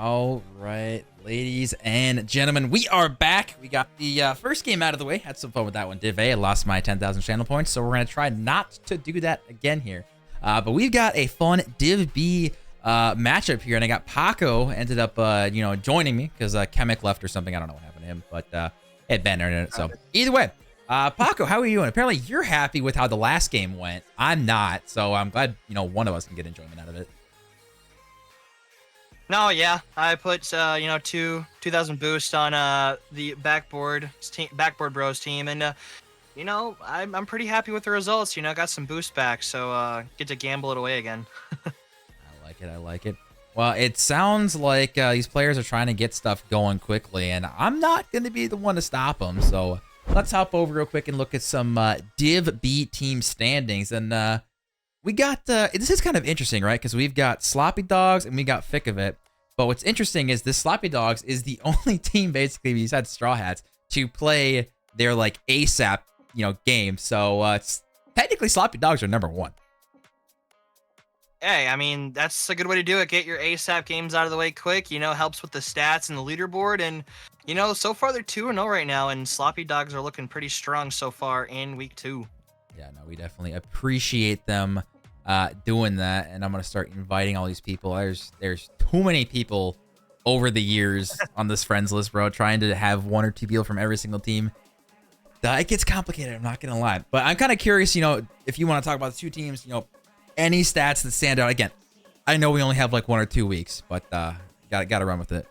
All right, ladies and gentlemen, we are back. We got the first game out of the way. Had some fun with that one. Div A, I lost my 10,000 channel points, so we're going to try not to do that again here. But we've got a fun Div B matchup here, and I got Paco ended up, joining me because Chemic left or something. I don't know what happened to him, but it Ben earned it. So either way, Paco, how are you doing? Apparently, you're happy with how the last game went. I'm not, so I'm glad one of us can get enjoyment out of it. No, yeah, I put 2,000 boost on the backboard bros team, and I'm pretty happy with the results. Got some boost back, so get to gamble it away again. I like it. Well, it sounds like these players are trying to get stuff going quickly, and I'm not going to be the one to stop them. So let's hop over real quick and look at some Div B team standings. And we got this is kind of interesting, right? Because we've got Sloppy Dogs and we got Fick of it. But what's interesting is this Sloppy Dogs is the only team basically besides Straw Hats to play their like ASAP game. So it's technically Sloppy Dogs are #1. Hey, I mean, that's a good way to do it. Get your ASAP games out of the way quick. Helps with the stats and the leaderboard. And, so far they're 2-0 right now. And Sloppy Dogs are looking pretty strong so far in week 2. Yeah, no, we definitely appreciate them doing that. And I'm going to start inviting all these people. There's too many people over the years on this friends list, bro, trying to have 1 or 2 people from every single team. It gets complicated, I'm not going to lie. But I'm kind of curious, if you want to talk about the 2 teams, any stats that stand out. Again, I know we only have like 1 or 2 weeks, but gotta run with it.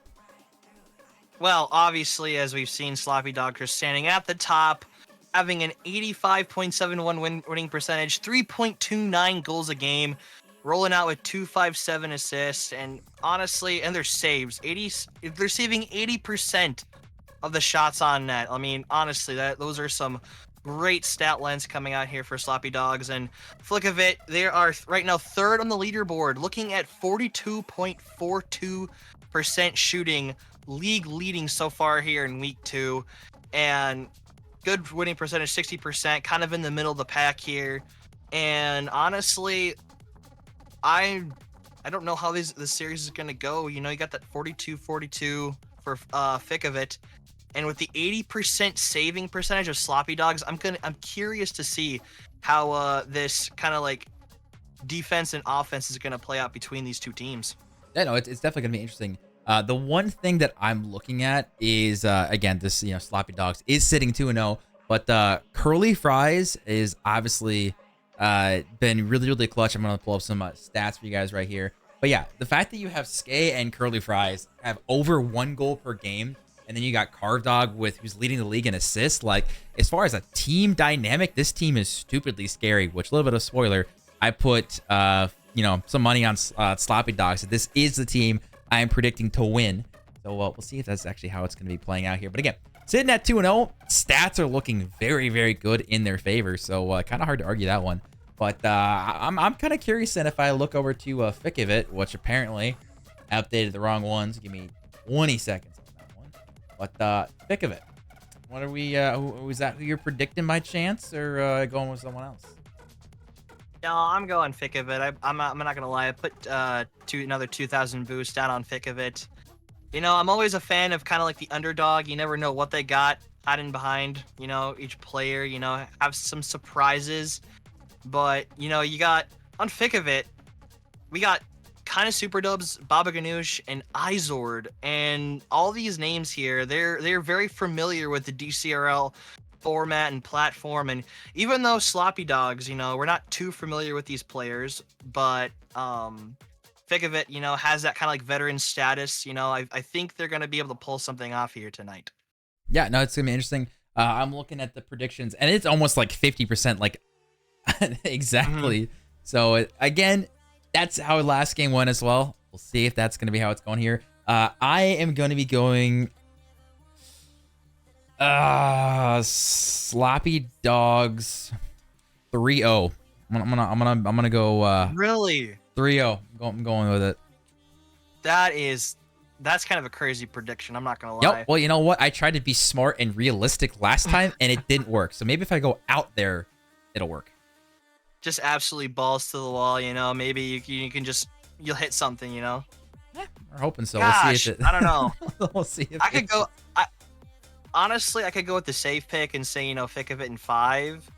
Well, obviously, as we've seen, Sloppy Dogs are standing at the top, having an 85.71 winning percentage, 3.29 goals a game, rolling out with 257 assists, and honestly, and their saves, they're saving 80% of the shots on net. I mean, honestly, those are some great stat lines coming out here for Sloppy Dogs. And Flick of it, they are right now 3rd on the leaderboard, looking at 42.42% shooting, league leading so far here in week 2, and good winning percentage, 60%, kind of in the middle of the pack here. And honestly, I don't know how this series is gonna go. You got that 42-42 for Fick of it. And with the 80% saving percentage of Sloppy Dogs, I'm curious to see how this kind of like defense and offense is gonna play out between these 2 teams. Yeah, no, it's definitely gonna be interesting. The one thing that I'm looking at is again, this Sloppy Dogs is sitting 2-0, but Curly Fries is obviously been really clutch. I'm gonna pull up some stats for you guys right here. But yeah, the fact that you have Skay and Curly Fries have over 1 goal per game. And then you got Carve Dog who's leading the league in assists. Like, as far as a team dynamic, this team is stupidly scary, which, a little bit of spoiler, I put, some money on Sloppy Dogs. So this is the team I am predicting to win. So we'll see if that's actually how it's going to be playing out here. But again, sitting at 2-0, stats are looking very good in their favor. So kind of hard to argue that one. But I'm kind of curious then if I look over to Fick of it, which apparently updated the wrong ones. Give me 20 seconds. But Fick of it, what are we? Is that who you're predicting by chance, or going with someone else? No, I'm going Fick of it. I'm not gonna lie. I put another 2,000 boost down on Fick of it. I'm always a fan of kind of like the underdog. You never know what they got hiding behind. Each player. Have some surprises. But you got on Fick of it, we got kind of Super Dubs, Baba Ganoush, and Izord, and all these names here, they're very familiar with the Dcrl format and platform. And even though Sloppy Dogs, we're not too familiar with these players, but Fick of it, has that kind of like veteran status. I think they're gonna be able to pull something off here tonight. Yeah, no, it's gonna be interesting. I'm looking at the predictions, and it's almost like 50%, like exactly. So again, that's how last game went as well. We'll see if that's going to be how it's going here. I am going to be going Sloppy Dogs 3-0. I'm gonna go Really? 3-0. I'm going with it. That's kind of a crazy prediction. I'm not gonna lie. Yep. Well, you know what? I tried to be smart and realistic last time, and it didn't work. So maybe if I go out there, it'll work. Just absolutely balls to the wall, maybe you can you'll hit something, Yeah, We're hoping so. Gosh, we'll see if it. I don't know. We'll see if I could go. Honestly, I could go with the safe pick and say, Fick of it in 5.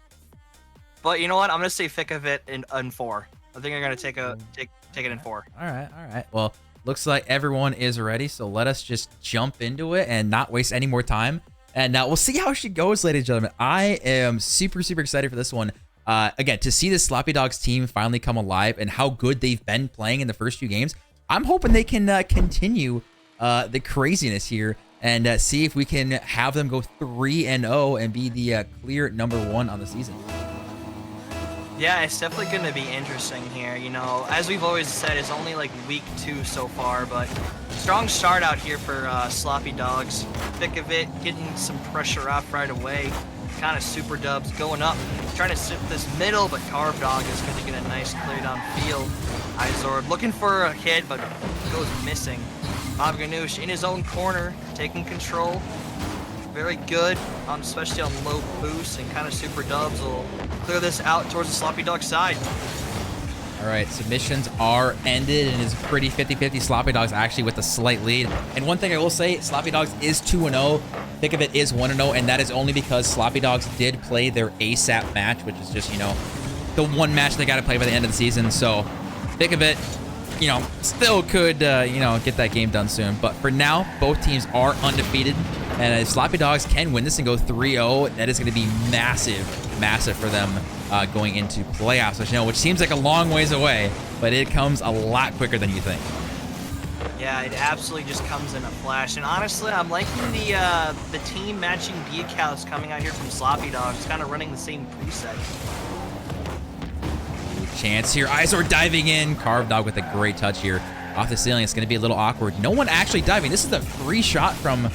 But you know what? I'm gonna say Fick of it in 4. I think I'm gonna take it in 4. All right. Well, looks like everyone is ready, so let us just jump into it and not waste any more time. And now we'll see how she goes, ladies and gentlemen. I am super excited for this one. Again, to see the Sloppy Dogs team finally come alive and how good they've been playing in the first few games. I'm hoping they can continue the craziness here and see if we can have them go 3-0 and be the clear #1 on the season. Yeah, it's definitely going to be interesting here. As we've always said, it's only like week 2 so far, but strong start out here for Sloppy Dogs. Thick of it, getting some pressure off right away. Kind of super dubs going up, trying to sit this middle, but Carve Dog is going to get a nice clear down field. Izord looking for a hit, but goes missing. Bob Ganoush in his own corner, taking control. Very good, especially on low boost, and kind of super dubs will clear this out towards the Sloppy Dog side. All right, submissions are ended, and it's pretty 50-50. Sloppy Dogs actually with a slight lead. And one thing I will say, Sloppy Dogs is 2-0. Think of it is 1-0, and that is only because Sloppy Dogs did play their ASAP match, which is just, the one match they got to play by the end of the season. So think of it, still could, get that game done soon. But for now, both teams are undefeated. And if Sloppy Dogs can win this and go 3-0, that is going to be massive for them going into playoffs, which seems like a long ways away, but it comes a lot quicker than you think. Yeah, it absolutely just comes in a flash. And honestly, I'm liking the team matching decals coming out here from Sloppy Dogs, kind of running the same preset. Chance here. Izor diving in. Carve Dog with a great touch here. Off the ceiling, it's going to be a little awkward. No one actually diving. This is a free shot from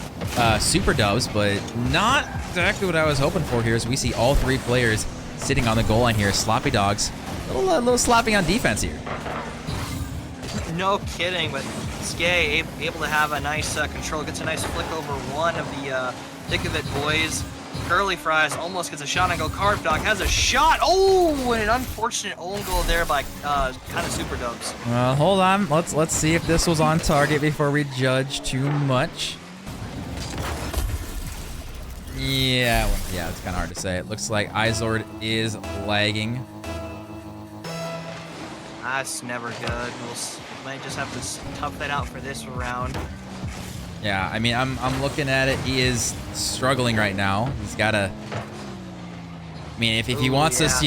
Super Dubs, but not exactly what I was hoping for here, as we see all 3 players sitting on the goal line here. Sloppy Dogs, a little sloppy on defense here. No kidding, but Skay able to have a nice control. Gets a nice flick over one of the Thick of It boys. Curly Fries almost gets a shot on goal. Carve Dog has a shot. Oh, and an unfortunate own goal there by kind of Super Dubs. Well, hold on. Let's see if this was on target before we judge too much. Yeah, it's kind of hard to say. It looks like Izord is lagging. That's never good. We might just have to tough that out for this round. Yeah, I mean, I'm looking at it. He is struggling right now. He's got to... I mean, if he wants us,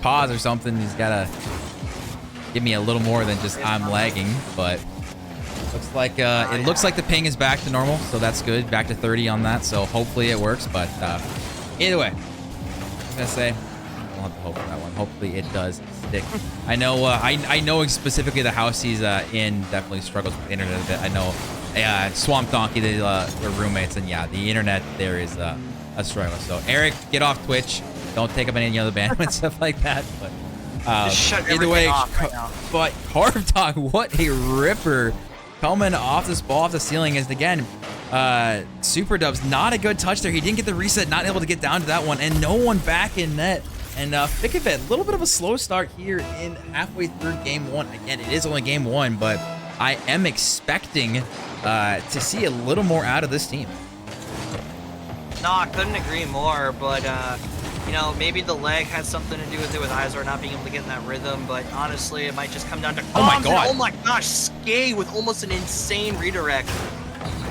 pause or something, he's got to give me a little more than just I'm lagging. But looks like it looks like the ping is back to normal, so that's good. Back to 30 on that, so hopefully it works. But either way, I'm gonna say I'll have to hope for that one. Hopefully it does stick. I know I know specifically the house he's in definitely struggles with the internet a bit. I know. Swamp Donkey, they're roommates, and yeah, the internet there is a struggle. So Eric, get off Twitch. Don't take up any other bandwidth and stuff like that. But either way, but Carve Dog, what a ripper coming off this ball off the ceiling is again. Super Dubs, not a good touch there. He didn't get the reset, not able to get down to that one, and no one back in net. And Fick of It, a little bit of a slow start here in halfway through game 1. Again, it is only game 1, but I am expecting to see a little more out of this team. No, I couldn't agree more, but maybe the leg had something to do with it, with Izor not being able to get in that rhythm, but honestly, it might just come down to oh my god! Oh my gosh, Skay with almost an insane redirect.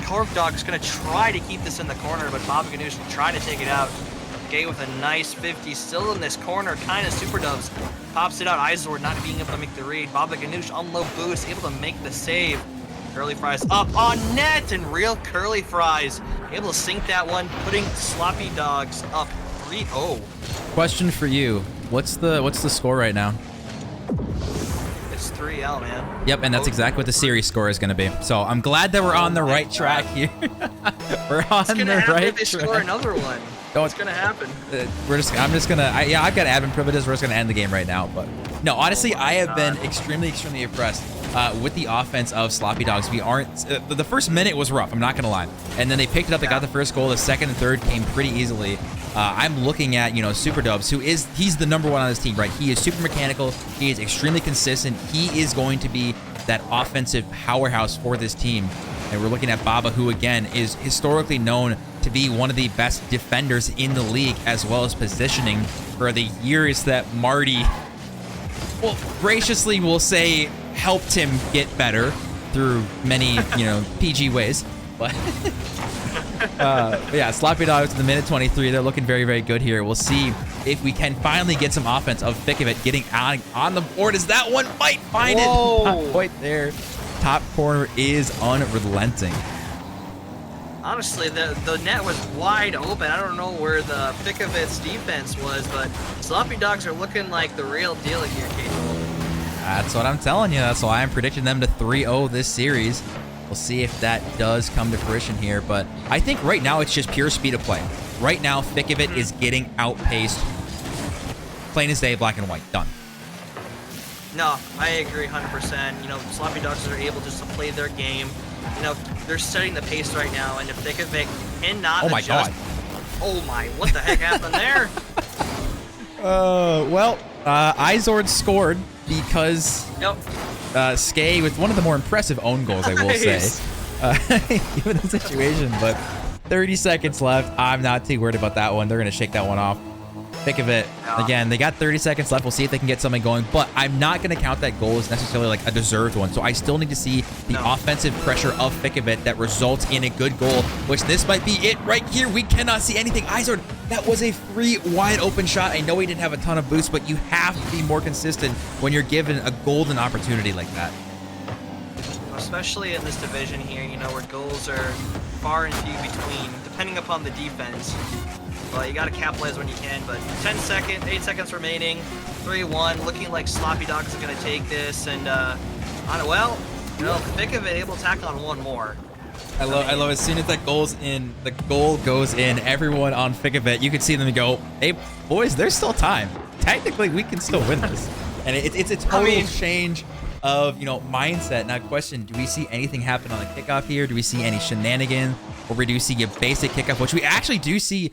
Carve Dog's gonna try to keep this in the corner, but Bob Ganoush will try to take it out. Skay with a nice 50, still in this corner, kind of Super Dubs. Pops it out, Izor not being able to make the read. Baba Ganoush on low boost, able to make the save. Curly Fries up on net, and real Curly Fries able to sink that one, putting Sloppy Dogs up 3-0. Question for you: What's the score right now? It's 3-0, man. Yep, and that's exactly what the series score is going to be. So I'm glad that we're on the right track here. We're on the right track. Score another one. What's gonna happen? I've got admin privileges. We're just gonna end the game right now. But no, honestly, I have been extremely impressed with the offense of Sloppy Dogs. We aren't. The first minute was rough. I'm not gonna lie. And then they picked it up. They got the first goal. The second and third came pretty easily. I'm looking at Super Dubs, he's the #1 on this team, right? He is super mechanical. He is extremely consistent. He is going to be that offensive powerhouse for this team. And we're looking at Baba, who again is historically known to be one of the best defenders in the league, as well as positioning for the years that Marty, well, graciously will say, helped him get better through many, PG ways. But yeah, Sloppy Dogs in the minute 23. They're looking very, very good here. We'll see if we can finally get some offense of Fick of it getting on the board, as that one might find it. Not quite there. Top corner is unrelenting. Honestly, the net was wide open. I don't know where the Fickovit's defense was, but Sloppy Dogs are looking like the real deal here, Cable. That's what I'm telling you. That's why I'm predicting them to 3-0 this series. We'll see if that does come to fruition here, but I think right now it's just pure speed of play. Right now, Fickivit is getting outpaced. Plain as day, black and white. Done. No, I agree 100%. Sloppy Dogs are able just to play their game. They're setting the pace right now, and if Fickivit cannot my adjust... God. Oh my, what the heck happened there? Well, Izord scored because Skay with one of the more impressive own goals, I will say, given the situation. But 30 seconds left. I'm not too worried about that one. They're going to shake that one off. Thick of it. Again, they got 30 seconds left. We'll see if they can get something going, but I'm not going to count that goal as necessarily like a deserved one. So I still need to see the offensive pressure of Fick of it that results in a good goal, which this might be it right here. We cannot see anything. Izord, that was a free wide open shot. I know he didn't have a ton of boost, but you have to be more consistent when you're given a golden opportunity like that. Especially in this division here, where goals are far and few between, depending upon the defense. Well, you got to capitalize when you can, but 8 seconds remaining, 3-1, looking like Sloppy Dogs are going to take this, and, Fick of it able to tack on one more. I love as soon as that goal's in, the goal goes in, everyone on Fick of it, you can see them go, hey, boys, there's still time. Technically, we can still win this. And it's a total change of, mindset. Now, question, do we see anything happen on the kickoff here? Do we see any shenanigans? Or we do see a basic kickoff, which we actually do see.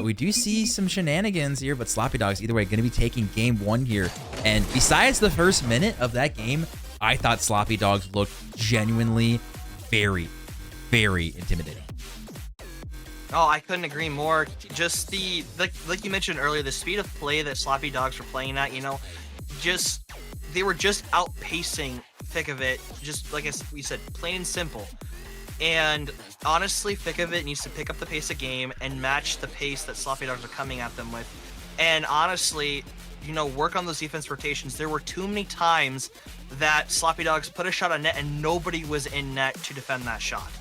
We do see some shenanigans here, but Sloppy Dogs, either way, going to be taking game one here. And besides the first minute of that game, I thought Sloppy Dogs looked genuinely very, very intimidating. Oh, I couldn't agree more. Just like you mentioned earlier, the speed of play that Sloppy Dogs were playing at, they were just outpacing Fick of it, just like we said, plain and simple. And honestly, Fick of it needs to pick up the pace of game and match the pace that Sloppy Dogs are coming at them with. And honestly, work on those defense rotations. There were too many times that Sloppy Dogs put a shot on net and nobody was in net to defend that shot.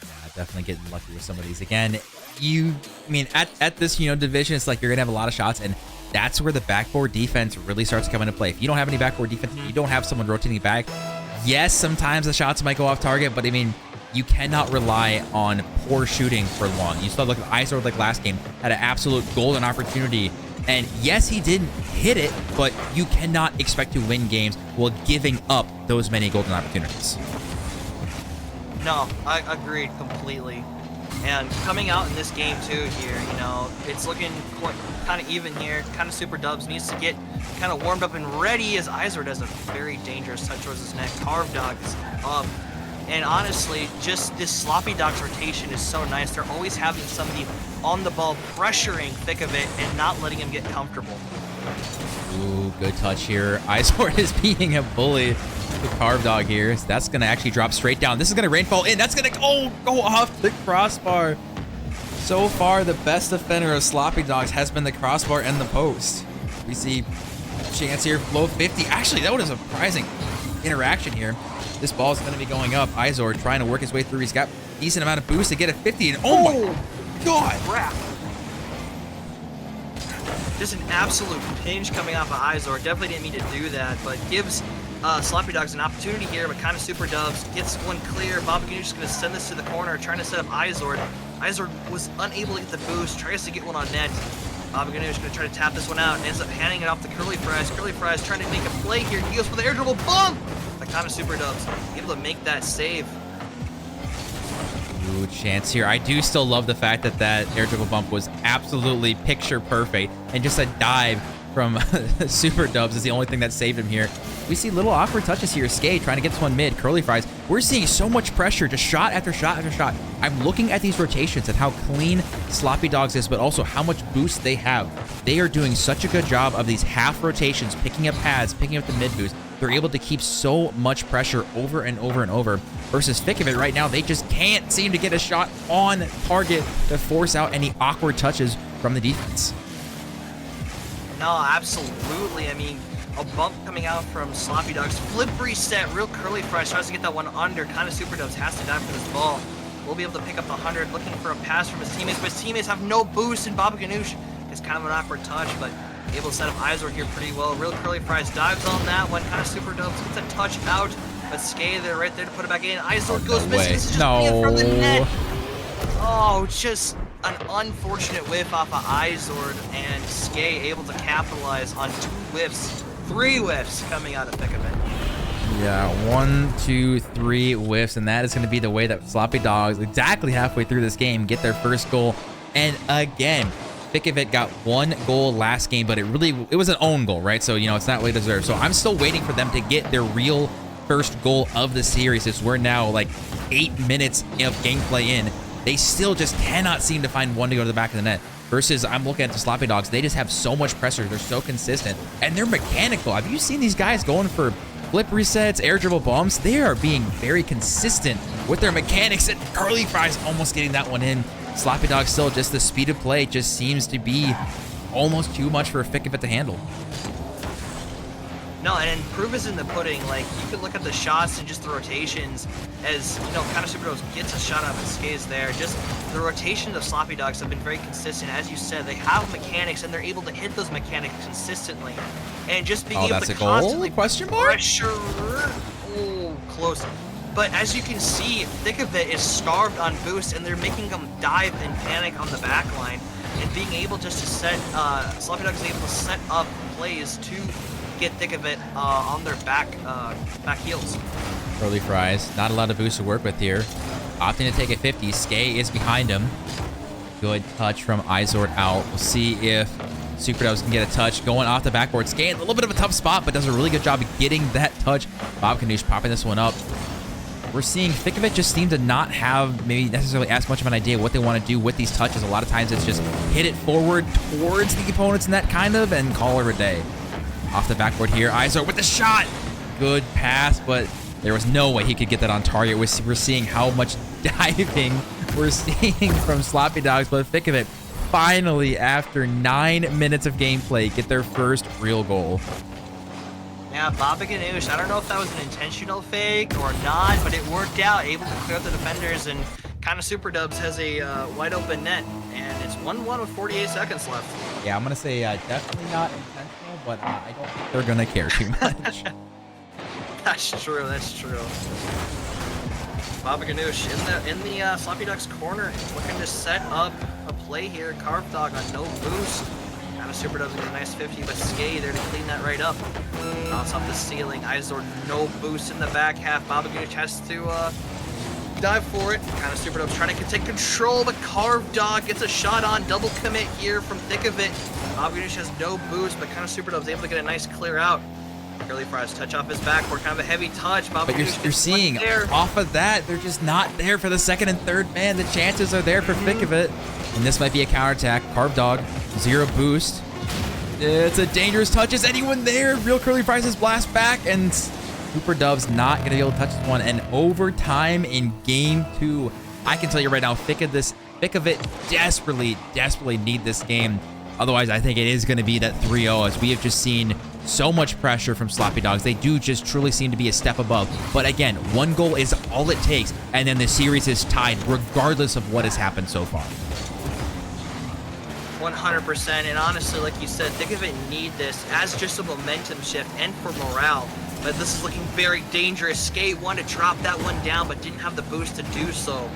Yeah, definitely getting lucky with some of these. Again, at this, division, it's like you're going to have a lot of shots, and that's where the backboard defense really starts to come into play. If you don't have any backboard defense, you don't have someone rotating back. Yes, sometimes the shots might go off target, but you cannot rely on poor shooting for long. You still look at Izord like last game, had an absolute golden opportunity. And yes, he didn't hit it, but you cannot expect to win games while giving up those many golden opportunities. No, I agreed completely. And coming out in this game too here, it's looking kind of even here. Kind of Super Dubs needs to get kind of warmed up and ready, as Izord does a very dangerous touch towards his neck. Carve Dog is up. And honestly, just this Sloppy Dogs rotation is so nice. They're always having somebody on the ball pressuring Fick of it and not letting him get comfortable. Ooh, good touch here. Izord is being a bully. The Carve Dog here. So that's going to actually drop straight down. This is going to rainfall in. That's going to go off the crossbar. So far, the best defender of Sloppy Dogs has been the crossbar and the post. We see a chance here, below 50. Actually, that was a surprising interaction here. This ball is going to be going up. Izord trying to work his way through. He's got a decent amount of boost to get a 50. And oh my God. Crap. Just an absolute pinch coming off of Izord. Definitely didn't mean to do that, but gives Sloppy Dogs an opportunity here, but kind of Super Dubs gets one clear. Baba Ganoush is going to send this to the corner, trying to set up Izord. Izord was unable to get the boost, tries to get one on net. Baba Ganoush is going to try to tap this one out, ends up handing it off to Curly Fries. Curly Fries trying to make a play here. He goes for the air dribble, bump! The kind of Super Dubs able to make that save. Ooh, chance here. I do still love the fact that air dribble bump was absolutely picture perfect, and just a dive from Super Dubs is the only thing that saved him here. We see little awkward touches here. Skate trying to get this one mid. Curly Fries. We're seeing so much pressure, just shot after shot after shot. I'm looking at these rotations and how clean Sloppy Dogs is, but also how much boost they have. They are doing such a good job of these half rotations, picking up pads, picking up the mid boost. They're able to keep so much pressure over and over and over. Versus Fick of it right now, they just can't seem to get a shot on target to force out any awkward touches from the defense. No, absolutely. I mean, a bump coming out from Sloppy Dogs. Flip reset, real Curly Fries tries to get that one under. Kind of Super Dubs has to dive for this ball. Will be able to pick up the 100, looking for a pass from his teammates, but his teammates have no boost, and Baba Ganoush is kind of an awkward touch, but able to set up Izor here pretty well. Real Curly Fries dives on that one. Kind of Super Dubs gets a touch out, but Skay there right there to put it back in. Izor goes missing. This is just from the net. Oh, just an unfortunate whiff off of Izord, and Skay able to capitalize on 2 whiffs, 3 whiffs coming out of Fick of it. Yeah, 1, 2, 3 whiffs, and that is going to be the way that Sloppy Dogs, exactly halfway through this game, get their first goal. And again, Fick of it got 1 goal last game, but it was an own goal, right? So, you know, it's not really deserved. So I'm still waiting for them to get their real first goal of the series. As we're now like 8 minutes of gameplay in. They still just cannot seem to find one to go to the back of the net. Versus, I'm looking at the Sloppy Dogs. They just have so much pressure. They're so consistent. And they're mechanical. Have you seen these guys going for flip resets, air dribble bumps? They are being very consistent with their mechanics. And Curly Fries almost getting that one in. Sloppy Dogs still, just the speed of play just seems to be almost too much for a Fick of it to handle. No, and proof is in the pudding. Like, you could look at the shots and just the rotations as, you know, kind of Super Dubs gets a shot up and skates there. Just the rotations of Sloppy Dogs have been very consistent. As you said, they have mechanics, and they're able to hit those mechanics consistently. And just being able to constantly question mark? pressure. Oh, close. But as you can see, Fick of it is starved on boost, and they're making them dive and panic on the back line. And being able just to set, Sloppy Dogs is able to set up plays to get Fick of it on their back heels. Curly Fries, not a lot of boost to work with here. Opting to take a 50. Skay is behind him. Good touch from Izord out. We'll see if Super Dubs can get a touch going off the backboard. Skay in a little bit of a tough spot, but does a really good job of getting that touch. Bob Kanoosh popping this one up. We're seeing Fick of it just seem to not have maybe necessarily as much of an idea what they want to do with these touches. A lot of times it's just hit it forward towards the opponents in that kind of and call it a day. Off the backboard here, Izor with the shot. Good pass, but there was no way he could get that on target. We're seeing how much diving we're seeing from Sloppy Dogs, but Fick of it finally, after 9 minutes of gameplay, get their first real goal. Yeah, Baba Ganoush, I don't know if that was an intentional fake or not, but it worked out, able to clear out the defenders, and kind of Super Dubs has a wide open net, and it's 1-1 with 48 seconds left. Yeah, I'm going to say definitely not intentional, but I don't think they're going to care too much. That's true, that's true. Baba Ganoush in the Sloppy Dogs corner, looking to set up a play here. Carve Dog on no boost. Kind of Super Dubs get a nice 50, but Skay there to clean that right up. Bounce off the ceiling. Izor no boost in the back half. Baba Ganoush has to dive for it. Kind of Super Dubs trying to take control, but Carve Dog gets a shot on. Double commit here from Thick of it. Baba Ganoush has no boost, but kind of Super Dubs able to get a nice clear out. Curly Fries touch off his backboard, kind of a heavy touch. Baba but you're seeing off of that, they're just not there for the second and third man. The chances are there for Fick of it. And this might be a counterattack. Carve Dog, 0 boost. It's a dangerous touch. Is anyone there? Real Curly Fries is blast back, and Super Dubs not going to be able to touch this one. And overtime in game 2. I can tell you right now, Fick of it desperately need this game. Otherwise, I think it is going to be that 3-0, as we have just seen so much pressure from Sloppy Dogs. They do just truly seem to be a step above. But again, 1 goal is all it takes, and then the series is tied regardless of what has happened so far. 100%, and honestly, like you said, Thick of it need this as just a momentum shift and for morale. But this is looking very dangerous. Skate wanted to drop that one down, but didn't have the boost to do so.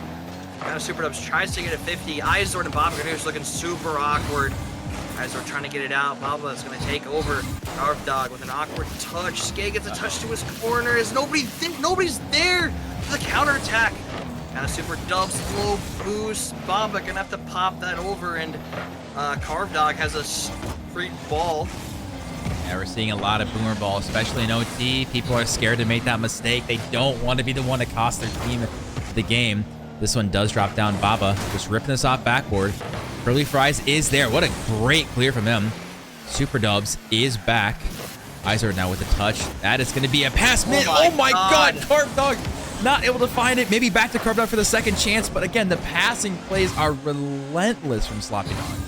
Kind of Super Dubs tries to get a 50. Izor and Baba Ganoush looking super awkward. Izor trying to get it out. Baba is going to take over. Carve Dog with an awkward touch. Skate gets a touch to his corner. Is nobody's there for the counterattack. Kind of Super Dubs low boost. Baba gonna have to pop that over, and Carve Dog has a free ball. Yeah, we're seeing a lot of boomer ball, especially in OT. People are scared to make that mistake. They don't want to be the one to cost their team the game. This one does drop down. Baba just ripping this off backboard. Curly Fries is there. What a great clear from him. Super Dubs is back. Izard now with a touch. That is going to be a pass mid. Oh my God. Carb Dog not able to find it. Maybe back to Carb Dog for the second chance. But again, the passing plays are relentless from Sloppy Dog.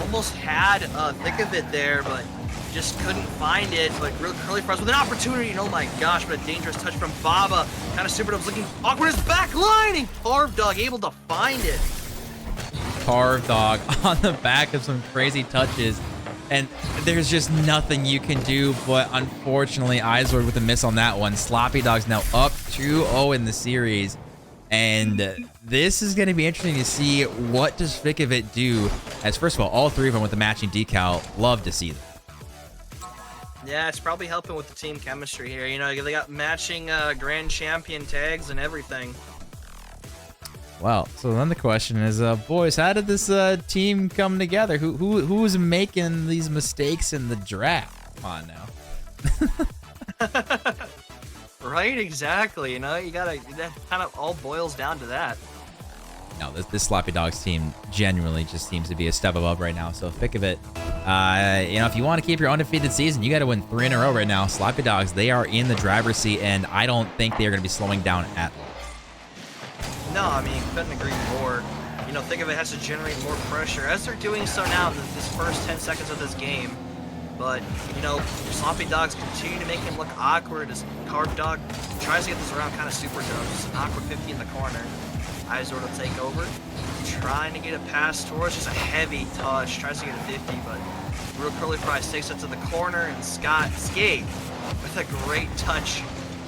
Almost had a Thick of it there, but just couldn't find it. But real Curly Fries with an opportunity, and oh my gosh, but a dangerous touch from Baba. Kind of Super Dubs looking awkward as back line, and Carb Dog able to find it. Carb Dog on the back of some crazy touches, and there's just nothing you can do. But unfortunately, Izord with a miss on that one. Sloppy Dog's now up 2-0 in the series. And this is going to be interesting to see what does Fick of it do. As first of all three of them with the matching decal. Love to see that. Yeah, it's probably helping with the team chemistry here. You know, they got matching grand champion tags and everything. Well, so then the question is, boys, how did this team come together? Who's making these mistakes in the draft? Come on now. Right, exactly. You know, that kind of all boils down to that. No, this Sloppy Dogs team genuinely just seems to be a step above right now. So Fick of it, you know, if you want to keep your undefeated season, you got to win 3 in a row right now. Sloppy Dogs, they are in the driver's seat, and I don't think they are going to be slowing down at all. No, I mean, couldn't agree more. You know, Thick of it has to generate more pressure, as they're doing so now in this first 10 seconds of this game. But, you know, Sloppy Dogs continue to make him look awkward as Carb Dog tries to get this around kind of Super Dubs. Just an awkward 50 in the corner. Izord will take over. Trying to get a pass towards, just a heavy touch. Tries to get a 50, but real Curly Fries takes it to the corner, and Scott Skate with a great touch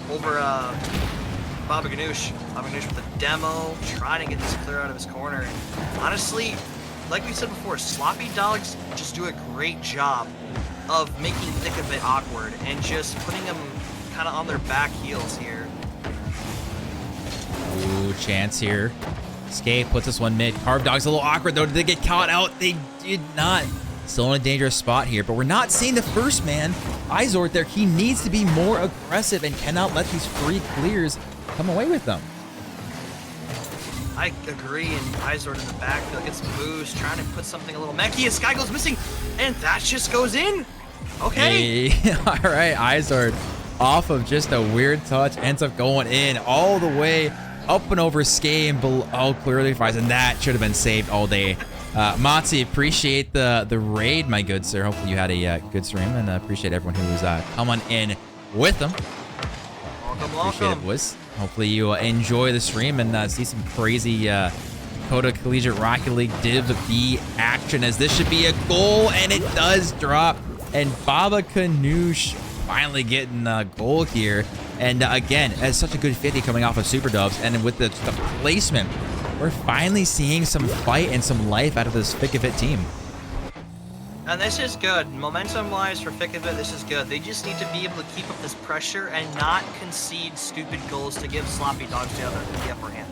over Baba Ganoush. Baba Ganoush with a demo, trying to get this clear out of his corner. And honestly, like we said before, Sloppy Dogs just do a great job of making Thick of it awkward and just putting them kind of on their back heels here. Ooh, chance here. Skate puts this one mid. Carb Dog's a little awkward though. Did they get caught out? They did not. Still in a dangerous spot here, but we're not seeing the first man. Izord there, he needs to be more aggressive and cannot let these free clears come away with them. I agree, and Izord in the backfield gets some boost, trying to put something a little mechy, and Sky goes missing, and that just goes in. Okay. Hey. All right, Izord off of just a weird touch ends up going in all the way up and over Skate and below Clearly Fries, and that should have been saved all day. Matzi, appreciate the raid, my good sir. Hopefully you had a good stream, and appreciate everyone who was coming in with them. Welcome, appreciate it, boys. Hopefully you enjoy the stream and see some crazy Dakota Collegiate Rocket League Div B action, as this should be a goal, and it does drop. And Baba Ganoush finally getting a goal here. And again, as such a good 50 coming off of Super Dubs, and with the placement, we're finally seeing some fight and some life out of this Fick of it team. And this is good. Momentum-wise for Fick of it, this is good. They just need to be able to keep up this pressure and not concede stupid goals to give Sloppy Dogs the upper hand.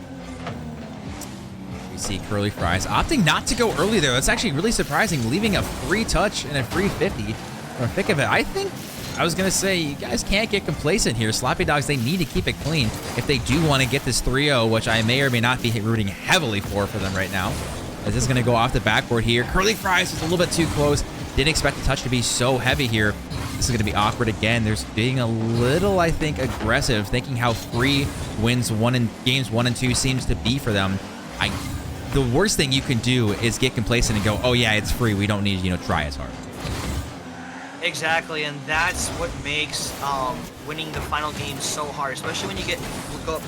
We see Curly Fries opting not to go early there. That's actually really surprising, leaving a free touch and a free 50 from Fick of it. I was going to say, you guys can't get complacent here. Sloppy Dogs, they need to keep it clean if they do want to get this 3-0, which I may or may not be rooting heavily for them right now. As this is going to go off the backboard here. Curly Fries is a little bit too close. Didn't expect the touch to be so heavy here. This is going to be awkward again. There's being a little, I think, aggressive, thinking how free wins games 1 and 2 seems to be for them. The worst thing you can do is get complacent and go, oh yeah, it's free. We don't need to, try as hard. Exactly, and that's what makes winning the final game so hard, especially when you go up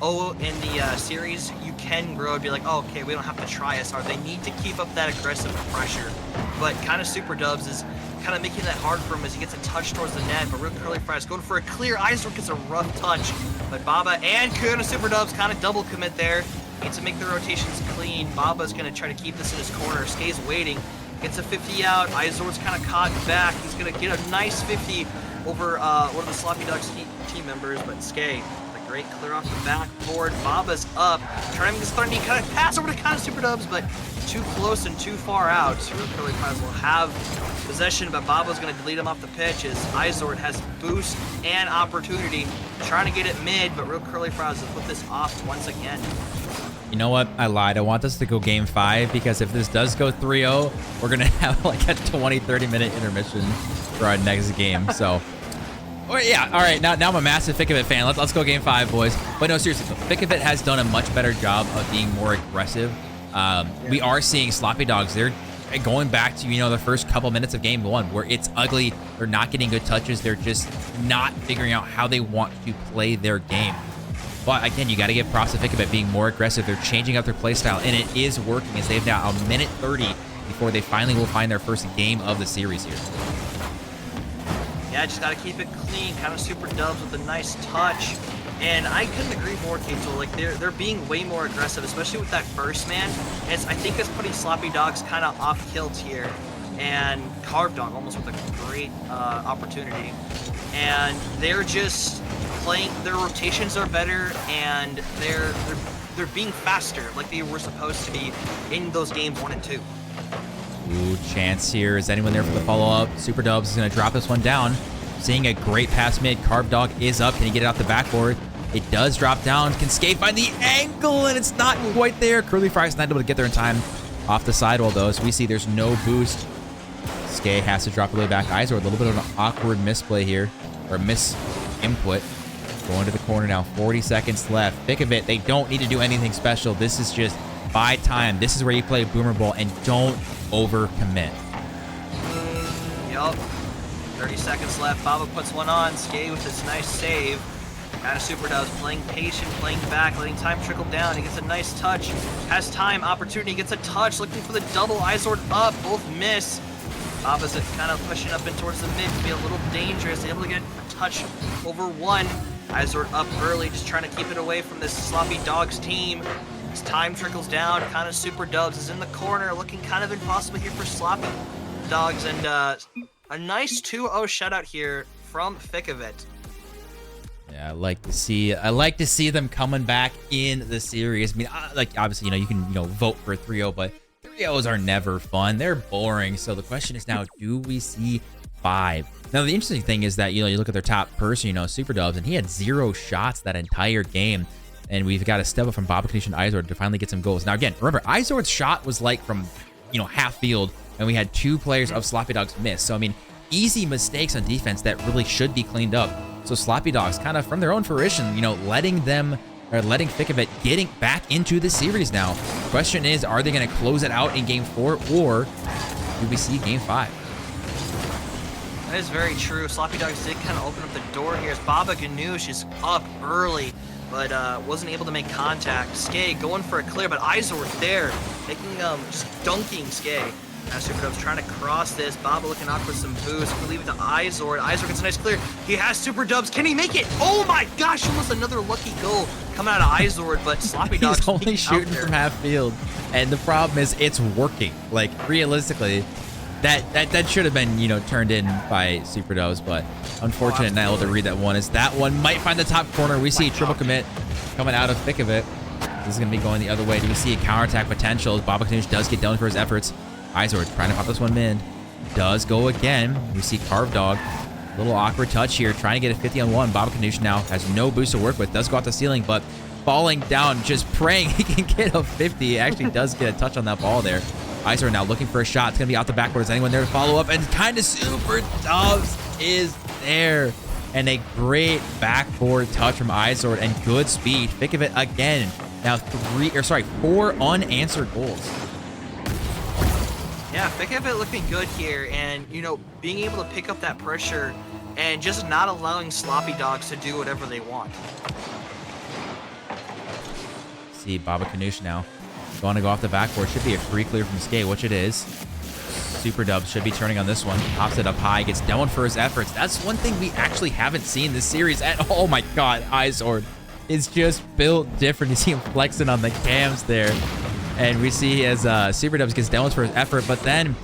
2-0 in the series. You can grow and be like, oh, okay, we don't have to try as hard. They need to keep up that aggressive pressure, but kind of Super Dubs is kind of making that hard for him as he gets a touch towards the net. But real Curly Fries going for a clear. Izord gets a rough touch, but Baba and kind of Super Dubs kind of double commit there. Needs to make the rotations clean. Baba's going to try to keep this in his corner. Skate's waiting. Gets a 50 out. Izord's kind of caught back. He's going to get a nice 50 over one of the Sloppy Dogs team members, but Skate, the Great clear off the backboard. Baba's up. Trying to get this kind of pass over to kind of Super Dubs, but too close and too far out. Real Curly Fries will have possession, but Baba's going to delete him off the pitch as Izord has boost and opportunity. Trying to get it mid, but Real Curly Fries will put this off once again. You know what? I lied. I want this to go game 5 because if this does go 3-0, we're going to have like a 20-30 minute intermission for our next game. So, yeah. All right. Now I'm a massive Fick of It fan. Let's go game 5, boys. But no, seriously, Fick of It has done a much better job of being more aggressive. We are seeing sloppy dogs. They're going back to, the first couple minutes of game 1 where it's ugly. They're not getting good touches. They're just not figuring out how they want to play their game. But again, you got to give props to Fick of It being more aggressive. They're changing up their play style, and it is working as they've now a minute 30 before they finally will find their first game of the series here. Yeah, just got to keep it clean. Kind of Super Dubs with a nice touch. And I couldn't agree more, Kato. Like, they're being way more aggressive, especially with that first man. And I think it's putting sloppy dogs kind of off kilt here. And Carved Dog almost with a great opportunity. And they're just playing, their rotations are better, and they're being faster like they were supposed to be in those games 1 and 2. Ooh, chance here. Is anyone there for the follow-up? Super Dubs is going to drop this one down. Seeing a great pass mid. Carved Dog is up. Can he get it off the backboard? It does drop down. Can Skate find the angle? And it's not quite there. Curly Fries not able to get there in time. Off the sidewall, though. So we see there's no boost. Skate has to drop a little back. Izor, a little bit of an awkward misplay here. Or misinput. Going to the corner now. 40 seconds left. Fick of It. They don't need to do anything special. This is just buy time. This is where you play Boomer Ball and don't overcommit. Yup. 30 seconds left. Baba puts one on. Skate with this nice save. Kind of Super Dubs playing patient, playing back, letting time trickle down. He gets a nice touch. Has time, opportunity, gets a touch. Looking for the double. Izord up. Both miss. Baba's kind of pushing up in towards the mid to be a little dangerous. Able to get a touch over one. Izord up early, just trying to keep it away from this sloppy dogs team. As time trickles down, kind of Super Dubs is in the corner, looking kind of impossible here for sloppy dogs. And a nice 2-0 shutout here from Fick of It. Yeah, I like to see them coming back in the series. I mean, like obviously, you can vote for a 3-0, but 3-0s are never fun. They're boring. So the question is now, do we see 5? Now the interesting thing is that you look at their top person, Super Dubs, and he had 0 shots that entire game. And we've got a step up from Baba Kanish and Izord to finally get some goals. Now again, remember, Izord's shot was like from half field, and we had 2 players of Sloppy Dogs miss. So I mean, easy mistakes on defense that really should be cleaned up. So Sloppy Dogs kind of from their own fruition, letting Fick of It getting back into the series now. Question is, are they going to close it out in game 4, or do we see game 5? That is very true. Sloppy Dogs did kind of open up the door here as Baba Ganoush is up early, but wasn't able to make contact. Skay going for a clear, but Izord there, making just dunking Skay. Now Super Dubs trying to cross this. Baba looking awkward with some boost. We leave it to Izord. Izord gets a nice clear. He has Super Dubs. Can he make it? Oh my gosh, almost another lucky goal coming out of Izord, but Sloppy Dogs He's only shooting from half field. And the problem is it's working. Like realistically, that should have been, turned in by Super Dubs, but unfortunate not able to read that one. As that one might find the top corner. We see a triple commit coming out of Fick of It. This is going to be going the other way. Do we see a counterattack potential? Baba Kanish does get done for his efforts. Izord trying to pop this one mid. Does go again. We see Carved Dog. A little awkward touch here. Trying to get a 50-on-1. Baba Kanish now has no boost to work with. Does go off the ceiling, but falling down, just praying he can get a 50. Actually does get a touch on that ball there. Izord now looking for a shot. It's going to be out the backboard. Is anyone there to follow up? And kind of Super Dubs is there. And a great backboard touch from Izord and good speed. Fick of It again. Now 4 unanswered goals. Yeah, Fick of It looking good here, and being able to pick up that pressure and just not allowing Sloppy Dogs to do whatever they want. See Baba Kanish now going to go off the backboard. Should be a free clear from Skate, which it is. Super Dubs should be turning on this one. Pops it up high, gets down for his efforts. That's one thing we actually haven't seen this series at all. Oh my god, Izord is just built different. You see him flexing on the cams there. And we see as Super Dubs gets down for his effort, but then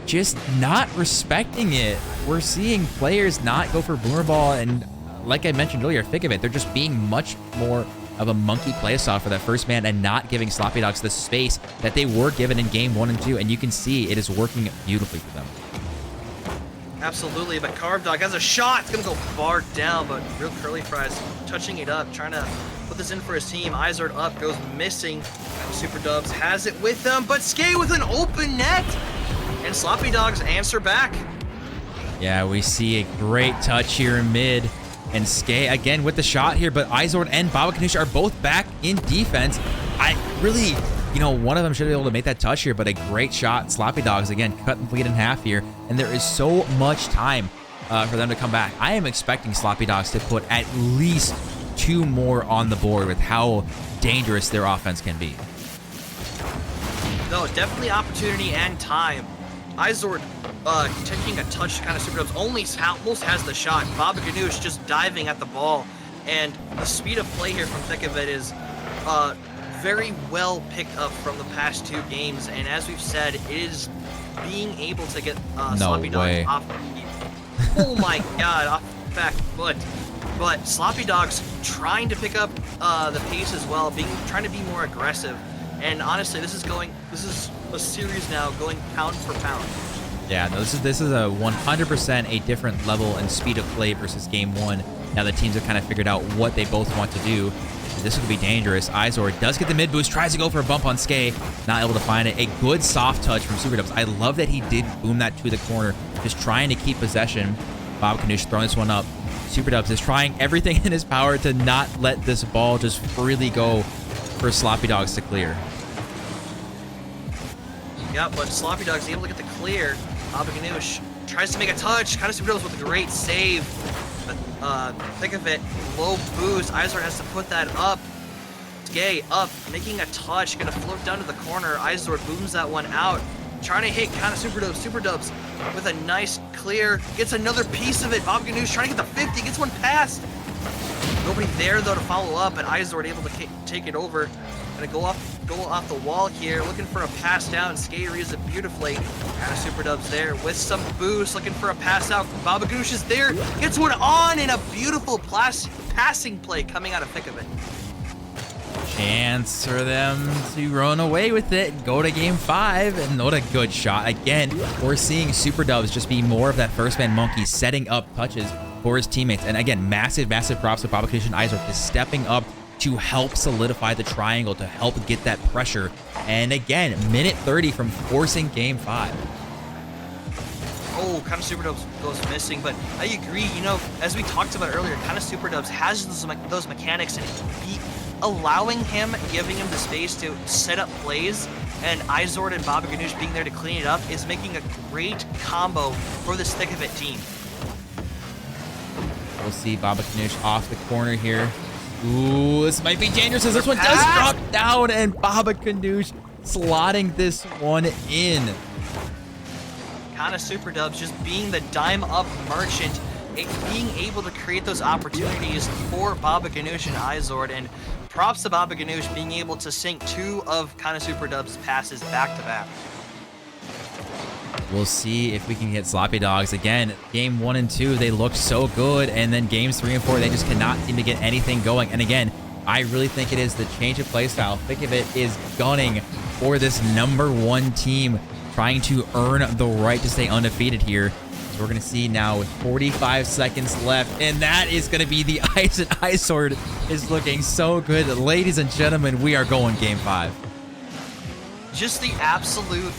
just not respecting it. We're seeing players not go for Boomer Ball, and like I mentioned earlier, Fick of it, they're just being much more of a monkey playstyle for that first man and not giving Sloppy Dogs the space that they were given in game 1 and 2. And you can see it is working beautifully for them. Absolutely, but Carve Dog has a shot. It's going to go far down, but Real Curly Fries touching it up, trying to put this in for his team. Izord up, goes missing. Super Dubs has it with them, but Skate with an open net. And Sloppy Dogs answer back. Yeah, we see a great touch here in mid. And Skate again with the shot here, but Izord and Baba Ganoush are both back in defense. I really, you know, one of them should be able to make that touch here, but a great shot. Sloppy Dogs, again, cut the lead in half here. And there is so much time for them to come back. I am expecting Sloppy Dogs to put at least 2 more on the board with how dangerous their offense can be. No, definitely opportunity and time. Izord taking a touch kind of Super Dubs almost has the shot. Baba Ganoush just diving at the ball. And the speed of play here from Fick of it is very well picked up from the past 2 games. And as we've said, it is being able to get Sloppy Dogs off the feet. Oh my god, off the back foot. But Sloppy Dogs trying to pick up the pace as well, trying to be more aggressive. And honestly, this is a series now going pound for pound. Yeah, no, this is a 100% a different level and speed of play versus game 1. Now the teams have kind of figured out what they both want to do. This could be dangerous. Izord does get the mid boost, tries to go for a bump on Skate, not able to find it. A good soft touch from Super Dubs. I love that he did boom that to the corner, just trying to keep possession. Baba Ganoush throwing this one up. Super Dubs is trying everything in his power to not let this ball just freely go for Sloppy Dogs to clear. Yeah, but Sloppy Dogs able to get the clear. Baba Ganoush tries to make a touch. Kind of Super Dubs with a great save. But Think of it, low boost. Izord has to put that up. Skate up, making a touch. Gonna float down to the corner. Izord booms that one out. Trying to hit kind of Super Dubs with a nice clear. Gets another piece of it. Baba Ganoush trying to get the 50. Gets one past. Nobody there though to follow up, and Izord able to take it over. Gonna go off the wall here, looking for a pass down. Skate reads it beautifully. Kind of Super Dubs there with some boost, looking for a pass out. Baba Ganoush is there, gets one on, and a beautiful passing play coming out of Fick of it. Chance for them to run away with it and go to game 5, and what a good shot. Again, we're seeing Super Dubs just be more of that first man monkey, setting up touches for his teammates. And again, massive props to Baba Ganoush and Izord is stepping up to help solidify the triangle, to help get that pressure. And again, minute 30 from forcing game 5. Oh, kind of Super Dubs goes missing, but I agree, you know, as we talked about earlier, kind of Super Dubs has those mechanics, and allowing him, giving him the space to set up plays, and Izord and Baba Ganoush being there to clean it up is making a great combo for this Thick of It team. We'll see Baba Ganoush off the corner here. Ooh, this might be dangerous as this one does drop down, and Baba Ganoush slotting this one in. Kind of Super Dubs just being the dime up merchant, being able to create those opportunities for Baba Ganoush and Izord, and props to Baba Ganoush being able to sink 2 of kind of Super Dubs passes back to back. We'll see if we can get Sloppy Dogs. Again, game 1 and 2, they looked so good, and then games 3 and 4, they just cannot seem to get anything going. And again, I really think it is the change of play style. Think of it is gunning for this #1 team, trying to earn the right to stay undefeated here. So we're going to see now with 45 seconds left, and that is going to be the ice, and Izord is looking so good. Ladies and gentlemen, we are going game 5. Just the absolute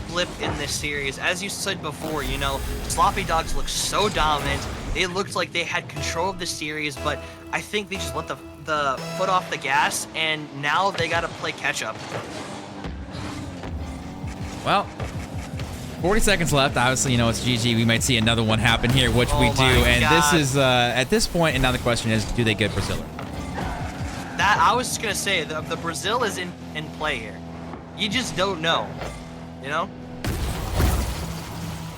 flip in this series. As you said before, you know, Sloppy Dogs looked so dominant. They looked like they had control of the series, but I think they just let the foot off the gas, and now they got to play catch up. Well, 40 seconds left. Obviously, you know, it's GG. We might see another one happen here, which we do. And this is, at this point, and now the question is, do they get Brazil? That, I was just going to say, the Brazil is in play here. You just don't know, you know?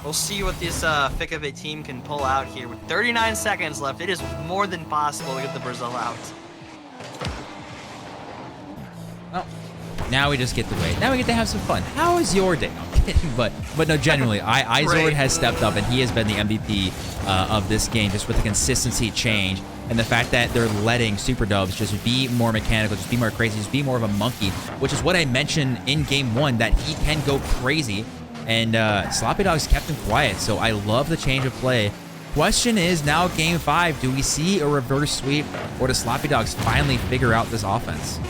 We'll see what this Fick of It team can pull out here. With 39 seconds left, it is more than possible to get the Brazil out. Well, now we just get to wait. Now we get to have some fun. How is your day? No, I'm kidding, but no, genuinely, Izord has stepped up, and he has been the MVP of this game, just with the consistency change. and the fact that they're letting Super Dubs just be more mechanical, just be more crazy, just be more of a monkey, which is what I mentioned in game 1, that he can go crazy. And Sloppy Dogs kept him quiet, so I love the change of play. Question is now game 5, do we see a reverse sweep, or do Sloppy Dogs finally figure out this offense?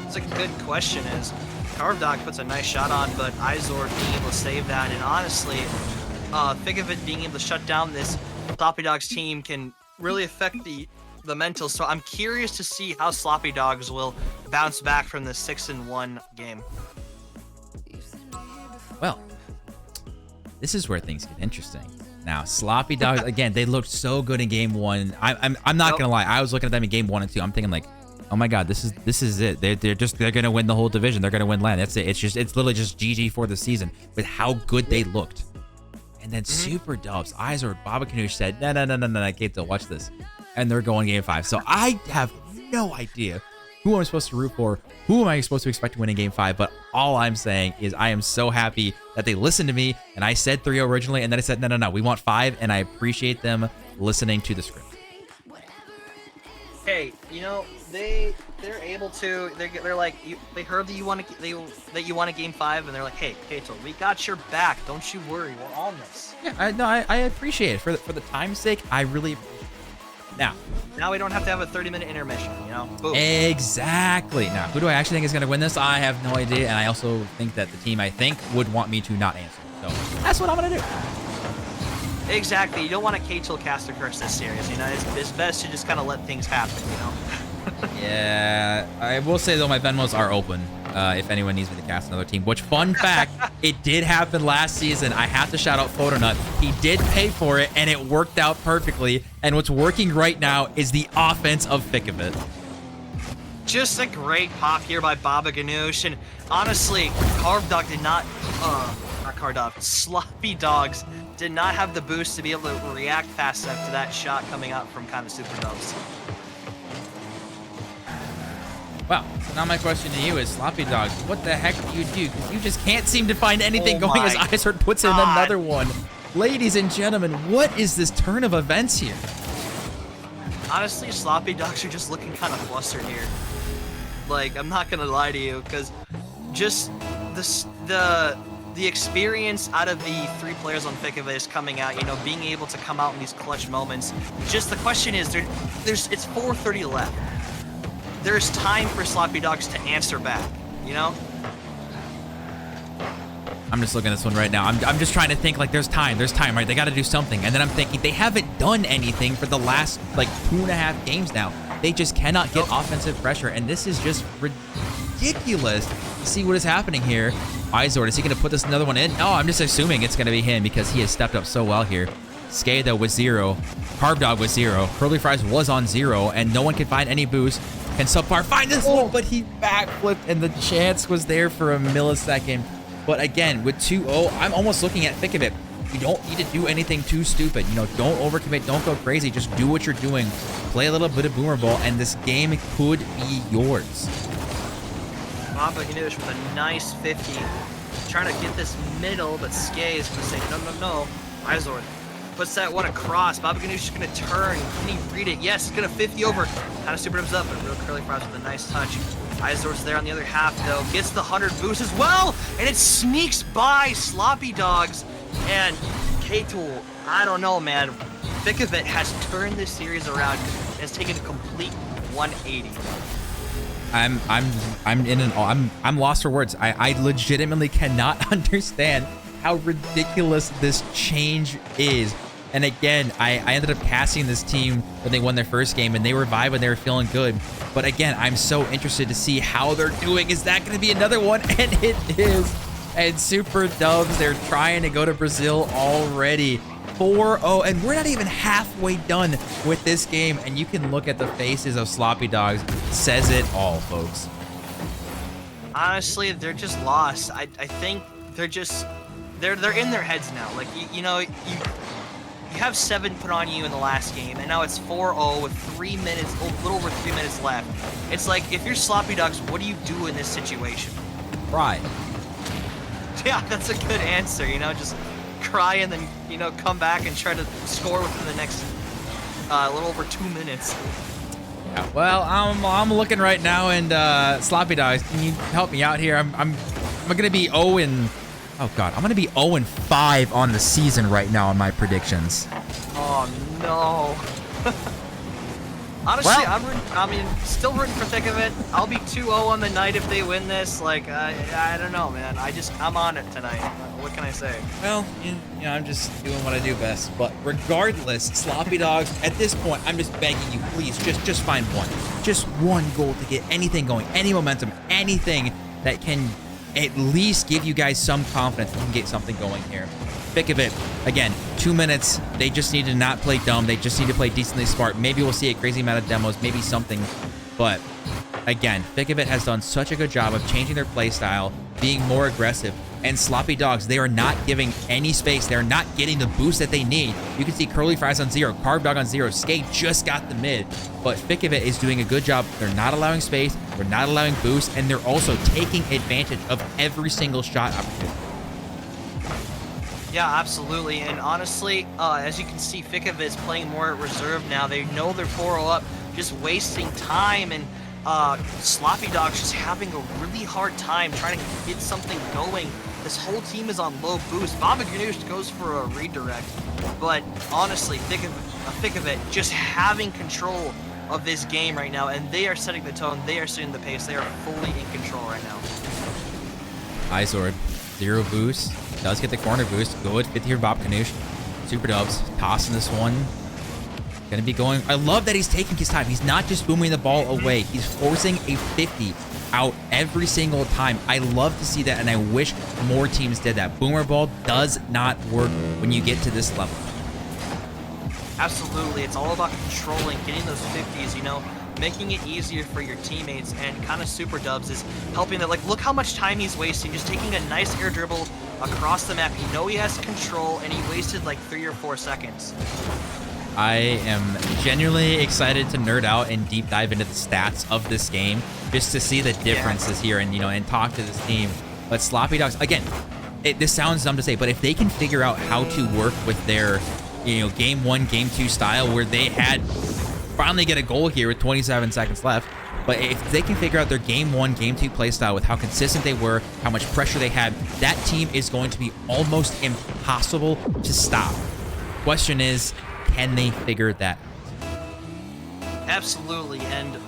It's a good question. Is Carve Dog puts a nice shot on, but Izor being able to save that, and honestly, Fick of it being able to shut down this Sloppy Dogs team can really affect the mental. So I'm curious to see how Sloppy Dogs will bounce back from the 6-1 game. Well, this is where things get interesting. Now, Sloppy Dogs, again, they looked so good in game 1. I'm not gonna lie. I was looking at them in game 1 and 2. I'm thinking like, oh my God, this is it. They're gonna win the whole division. They're gonna win land. That's it. It's literally just GG for the season with how good they looked. And then Super Dubs, Izor, Baba Ganoush said, no, Kato, watch this. And they're going game 5. So I have no idea who I'm supposed to root for. Who am I supposed to expect to win in game 5? But all I'm saying is I am so happy that they listened to me. And I said 3-0 originally. And then I said, no, we want 5. And I appreciate them listening to the script. Hey, you know, they're able to. They're like, they heard that you want a game 5, and they're like, hey, Kato, we got your back. Don't you worry, we're on this. Yeah, I appreciate it for the time's sake. I really appreciate it. Now we don't have to have a 30-minute intermission. You know, boom. Exactly. Now, who do I actually think is going to win this? I have no idea, and I also think that the team I think would want me to not answer. So that's what I'm going to do. Exactly. You don't want to Kato cast a curse this series. You know, it's best to just kind of let things happen. You know. Yeah, I will say though my Venmos are open if anyone needs me to cast another team. Which, fun fact, it did happen last season. I have to shout out Photronut. He did pay for it, and it worked out perfectly. And what's working right now is the offense of Fick of it. Just a great pop here by Baba Ganoush, and honestly, Carve Dog did not Carve Dog, Sloppy Dogs did not have the boost to be able to react fast enough to that shot coming out from kind of Super Dubs. Well, so now my question to you is, Sloppy Dogs, what the heck do you do? Because you just can't seem to find anything going as Izor puts in another one. Ladies and gentlemen, what is this turn of events here? Honestly, Sloppy Dogs are just looking kind of flustered here. Like, I'm not gonna lie to you, because just the experience out of the 3 players on Fick of it is coming out, you know, being able to come out in these clutch moments. Just the question is, it's 4:30 left. There's time for Sloppy Dogs to answer back, you know? I'm just looking at this one right now. I'm just trying to think, like, there's time, right? They got to do something. And then I'm thinking, they haven't done anything for the last, like, 2.5 games now. They just cannot get offensive pressure, and this is just ridiculous to see what is happening here. Izor, is he going to put this another one in? No, I'm just assuming it's going to be him because he has stepped up so well here. Skay, though, with 0. Carve Dog with 0. Curly Fries was on 0, and no one can find any boost. Can Subpar find this one? But he backflipped, and the chance was there for a millisecond. But again, with 2-0, I'm almost looking at Fick of it. You don't need to do anything too stupid. You know, don't overcommit, don't go crazy. Just do what you're doing. Play a little bit of Boomer Ball, and this game could be yours. Baba Ganoush with a nice 50. Trying to get this middle, but Skay is going to say, no. Izor puts that one across. Baba Ganoush is going to turn. Can he read it? Yes, he's going to 50 over. Kind of super up, but real Curly Fries with a nice touch. Izor's there on the other half, though. Gets the 100 boost as well, and it sneaks by Sloppy Dogs. And K-Tool, I don't know, man. Fick of it has turned this series around and has taken a complete 180. I'm lost for words. I legitimately cannot understand how ridiculous this change is. And again, I ended up casting this team when they won their first game, and they were vibing, they were feeling good. But again, I'm so interested to see how they're doing. Is that going to be another one? And it is. And Super Dubs, they're trying to go to Brazil already. 4-0, and we're not even halfway done with this game. And you can look at the faces of Sloppy Dogs. Says it all, folks. Honestly, they're just lost. I think they're just they're in their heads now. Like you know, you have 7 put on you in the last game, and now it's 4-0 with 3 minutes, a little over 3 minutes left. It's like, if you're Sloppy Dogs, what do you do in this situation? Cry. Yeah, that's a good answer. You know, just cry and then, you know, come back and try to score within the next a little over 2 minutes. Yeah, well, I'm looking right now, and Sloppy Dogs, can you help me out here? I'm gonna be 0 and oh god, I'm gonna be 0 and 5 on the season right now on my predictions. Oh no. Honestly, Well, still rooting for Thick of It. I'll be 2-0 on the night if they win this. Like, I don't know, man. I'm on it tonight. What can I say? well, you know, I'm just doing what I do best. But regardless, Sloppy Dogs, at this point, I'm just begging you, please, just find one. Just one goal to get anything going, any momentum, anything that can at least give you guys some confidence you can get something going here. Thick of It, again, 2 minutes. They just need to not play dumb. They just need to play decently smart. Maybe we'll see a crazy amount of demos, maybe something. But again, Thick of It has done such a good job of changing their play style, being more aggressive. And Sloppy Dogs, they are not giving any space. They're not getting the boost that they need. You can see Curly Fries on 0, Carb Dog on 0, Skate just got the mid. But Thick of It is doing a good job. They're not allowing space. They're not allowing boost. And they're also taking advantage of every single shot opportunity. Yeah, absolutely. And honestly, as you can see, Fick of It is playing more at reserve now. They know they're 4-0 up, just wasting time. And Sloppy Dog's just having a really hard time trying to get something going. This whole team is on low boost. Baba Ganoush goes for a redirect. But honestly, Thick of It just having control of this game right now. And they are setting the tone. They are setting the pace. They are fully in control right now. Izord, 0 boost. Does get the corner boost. Good. 50 for Bob Ganoush. Super dubs. Tossing this one. Gonna be going. I love that he's taking his time. He's not just booming the ball away. He's forcing a 50 out every single time. I love to see that, and I wish more teams did that. Boomer ball does not work when you get to this level. Absolutely. It's all about controlling, getting those 50s, you know, making it easier for your teammates, and kind of super dubs is helping that. Like, look how much time he's wasting just taking a nice air dribble across the map. You know he has control, and he wasted like 3 or 4 seconds. I am genuinely excited to nerd out and deep dive into the stats of this game just to see the differences here and, you know, and talk to this team. But Sloppy Dogs, again, this sounds dumb to say, but if they can figure out how to work with their, you know, game 1, game 2 style where they had finally get a goal here with 27 seconds left, but if they can figure out their game 1, game 2 play style with how consistent they were, how much pressure they had, that team is going to be almost impossible to stop. Question is, can they figure that out? Absolutely, and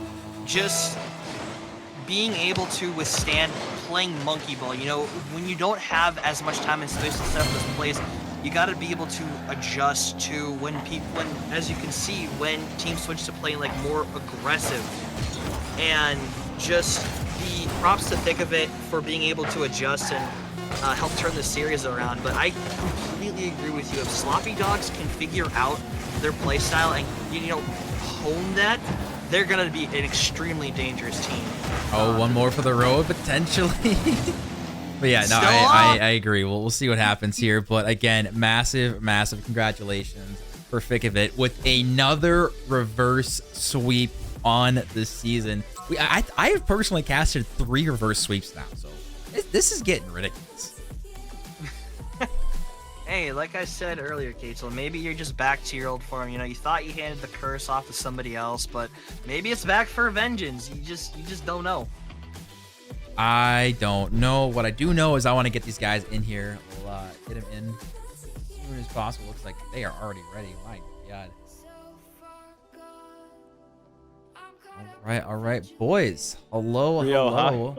just being able to withstand playing monkey ball. You know, when you don't have as much time and space to set up those plays, you got to be able to adjust to when, as you can see, when teams switch to playing like more aggressive. And just the props to Thick of It for being able to adjust and help turn the series around. But I completely agree with you. If Sloppy Dogs can figure out their play style and, you know, hone that, they're going to be an extremely dangerous team. Oh, one more for the road, potentially. But yeah, no, I agree. We'll see what happens here. But again, massive congratulations for Fick of It with another reverse sweep on the season. I have personally casted 3 reverse sweeps now, so this is getting ridiculous. Hey, like I said earlier, Katel, maybe you're just back to your old form. You know, you thought you handed the curse off to somebody else, but maybe it's back for vengeance. You just don't know. I don't know. What I do know is I want to get these guys in here. We'll get them in as soon as possible. Looks like they are already ready. My God. All right, boys. Hello.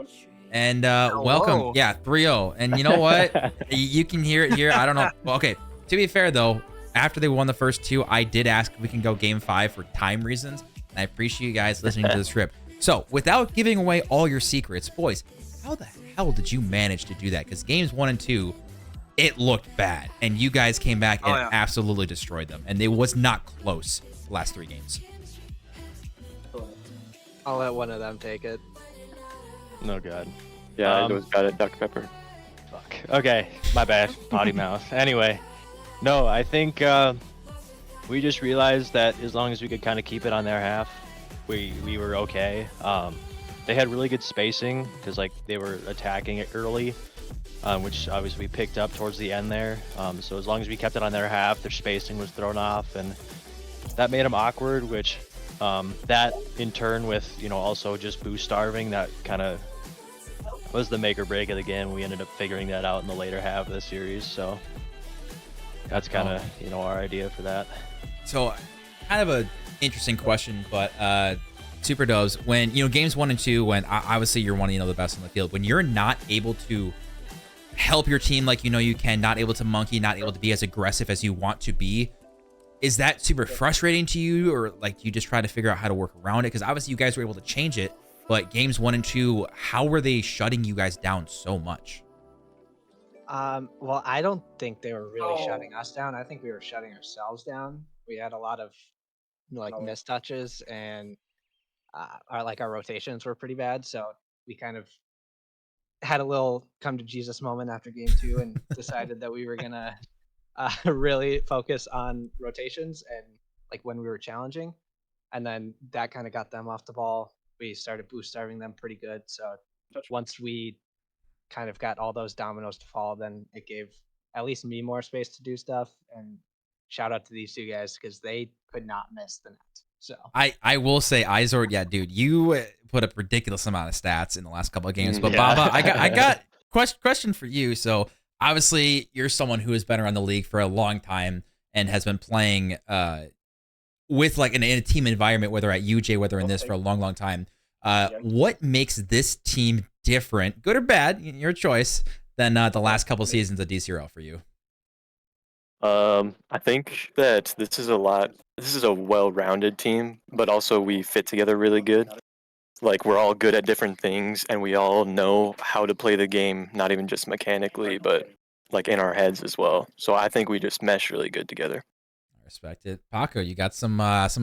And welcome. Yeah, 3-0. And you know what? You can hear it here. I don't know. Well, okay. To be fair, though, after they won the first 2, I did ask if we can go game 5 for time reasons. And I appreciate you guys listening to the script. So, without giving away all your secrets, boys, how the hell did you manage to do that? Because games 1 and 2, it looked bad. And you guys came back and absolutely destroyed them. And it was not close the last 3 games. I'll let one of them take it. No God. Yeah, I was bad at duck pepper. Fuck. Okay, my bad. Potty mouth. Anyway, no, I think we just realized that as long as we could kind of keep it on their half, we were okay. They had really good spacing because like they were attacking it early, which obviously we picked up towards the end there. So as long as we kept it on their half, their spacing was thrown off, and that made them awkward, which that in turn with, you know, also just boost starving, that kind of was the make or break of the game. We ended up figuring that out in the later half of the series, so that's kind of, you know, our idea for that. So kind of a interesting question, but Super Dubs, when, you know, games 1 and 2, when obviously you're one of, you know, the best on the field, when you're not able to help your team like you know you can, not able to monkey, not able to be as aggressive as you want to be, is that super frustrating to you, or like you just try to figure out how to work around it? Because obviously you guys were able to change it, but games 1 and 2, how were they shutting you guys down so much? Well, I don't think they were really shutting us down. I think we were shutting ourselves down. We had a lot of like missed touches, and our rotations were pretty bad. So we kind of had a little come to Jesus moment after game 2 and decided that we were gonna really focus on rotations and like when we were challenging, and then that kind of got them off the ball. We started boost starving them pretty good. So once we kind of got all those dominoes to fall, then it gave at least me more space to do stuff. And shout out to these two guys because they could not miss the net. So I will say, Izord, yeah, dude, you put up ridiculous amount of stats in the last couple of games. But Baba, I got question for you. So obviously you're someone who has been around the league for a long time and has been playing with like in a team environment, whether at UJ, whether in this, for a long time. What makes this team different, good or bad, your choice, than the last couple seasons of Dcrl for you? I think that this is a well-rounded team, but also we fit together really good. Like, we're all good at different things, and we all know how to play the game, not even just mechanically, but like in our heads as well. So I think we just mesh really good together. I respect it. Paco, you got some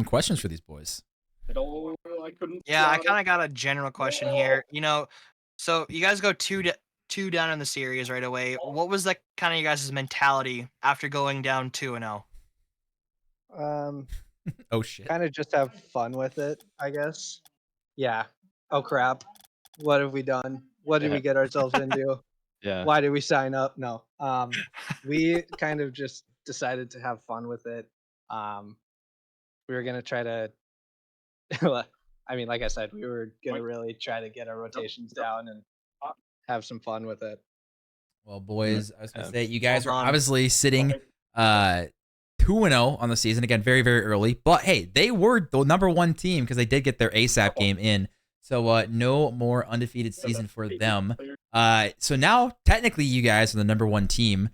questions for these boys? Yeah, I kind of got a general question here. You know, so you guys go two down in the series right away. What was the kind of you guys' mentality after going down 2-0? Oh shit. kind of just have fun with it, I guess. Yeah. Oh crap. What have we done? What did we get ourselves into? Yeah. Why did we sign up? No. We kind of just decided to have fun with it. We were gonna try to I mean, like I said, we were gonna really try to get our rotations down and have some fun with it. Well, boys, I was gonna say, you guys Well are done. obviously sitting 2-0 on the season. Again, very early. But hey, they were the #1 team because they did get their ASAP game in. So no more undefeated season for them. So now technically you guys are the #1 team.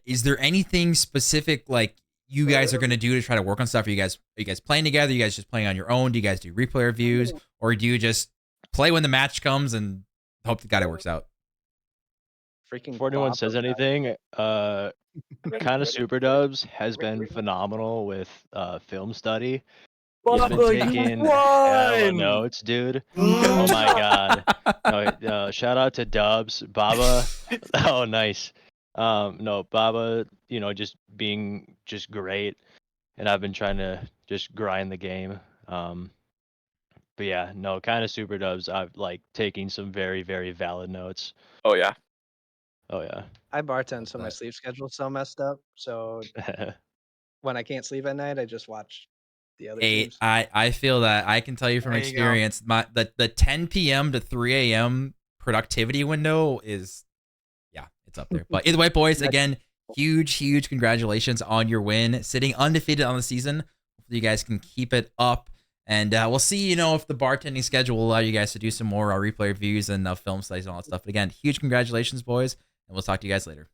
Is there anything specific like you guys are gonna do to try to work on stuff? Are you guys playing together? Are you guys just playing on your own? Do you guys do replay reviews, or do you just play when the match comes and hope to God it works out? Freaking Before anyone flop says of that. anything, kind of Super Dubs has been phenomenal with film study. He's been taking hella notes, dude. Oh my god. No, shout out to Dubs, Baba. Oh, nice. No, Baba, you know, just being just great, and I've been trying to just grind the game. But yeah, no, kind of Super Dubs. I've like taking some very valid notes. Oh yeah. Oh yeah. I bartend, so my sleep schedule's so messed up. So when I can't sleep at night, I just watch the other Hey, teams. I feel that. I can tell you from There you go. experience, the 10 p.m. to 3 a.m. productivity window is, yeah, it's up there. But either way, boys, again, huge congratulations on your win, sitting undefeated on the season. Hopefully you guys can keep it up, and we'll see, you know, if the bartending schedule will allow you guys to do some more replay reviews and film studies and all that stuff. But again, huge congratulations, boys, and we'll talk to you guys later.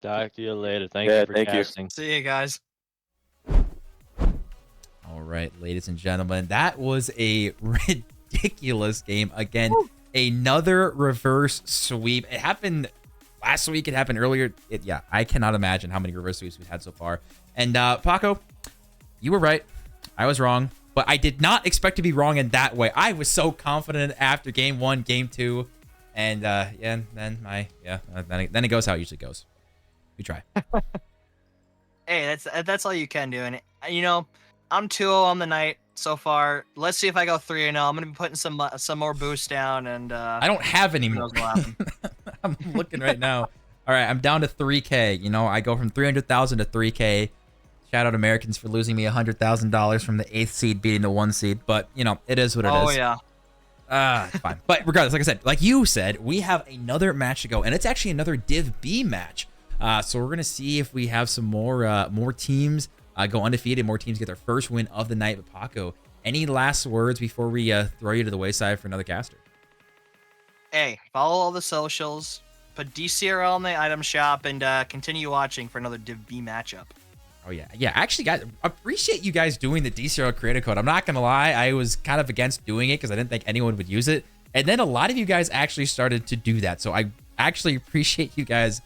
Talk to you later. Thank Yeah, you for thank you. casting. See you guys. All right, ladies and gentlemen, that was a ridiculous game. Again, another reverse sweep. It happened last week. It happened earlier. Yeah, I cannot imagine how many reverse sweeps we've had so far. And Paco, you were right. I was wrong. But I did not expect to be wrong in that way. I was so confident after game 1, game 2. And then it goes how it usually goes. We try. Hey, that's all you can do. And you know, I'm 2-0 on the night so far. Let's see if I go 3-0. I'm gonna be putting some more boost down, and I don't have any who more. knows what'll happen. I'm looking right now. All right, I'm down to 3K. You know, I go from 300,000 to 3K. Shout out Americans for losing me $100,000 from the 8th seed beating the 1 seed. But, you know, it is what it is. Oh, yeah. It's fine. But regardless, like I said, like you said, we have another match to go, and it's actually another Div B match. So we're gonna see if we have some more teams go undefeated, more teams get their first win of the night. But Paco, any last words before we throw you to the wayside for another caster? Hey, follow all the socials, put Dcrl in the item shop, and continue watching for another Div B matchup. Oh yeah, actually, guys, appreciate you guys doing the Dcrl creator code. I'm not gonna lie, I was kind of against doing it because I didn't think anyone would use it, and then a lot of you guys actually started to do that. So I actually appreciate you guys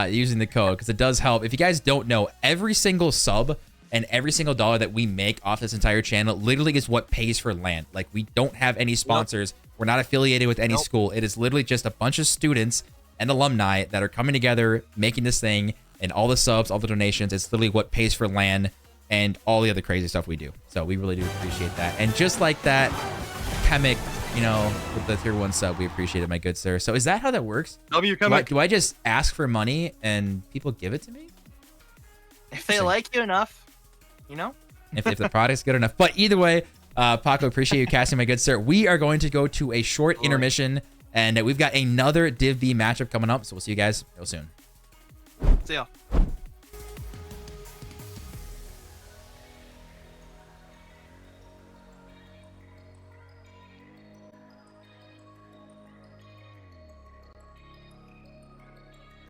using the code because it does help. If you guys don't know, every single sub and every single dollar that we make off this entire channel literally is what pays for land. Like, we don't have any sponsors. We're not affiliated with any school. It is literally just a bunch of students and alumni that are coming together, making this thing. And all the subs, all the donations, it's literally what pays for LAN and all the other crazy stuff we do. So we really do appreciate that. And just like that, Chemic, you know, with the tier 1 sub, we appreciate it, my good sir. So is that how that works? Do I just ask for money and people give it to me? If they like you enough, you know? if the product's good enough. But either way, Paco, appreciate you casting, my good sir. We are going to go to a short intermission, and we've got another Div B matchup coming up. So we'll see you guys real soon. See ya.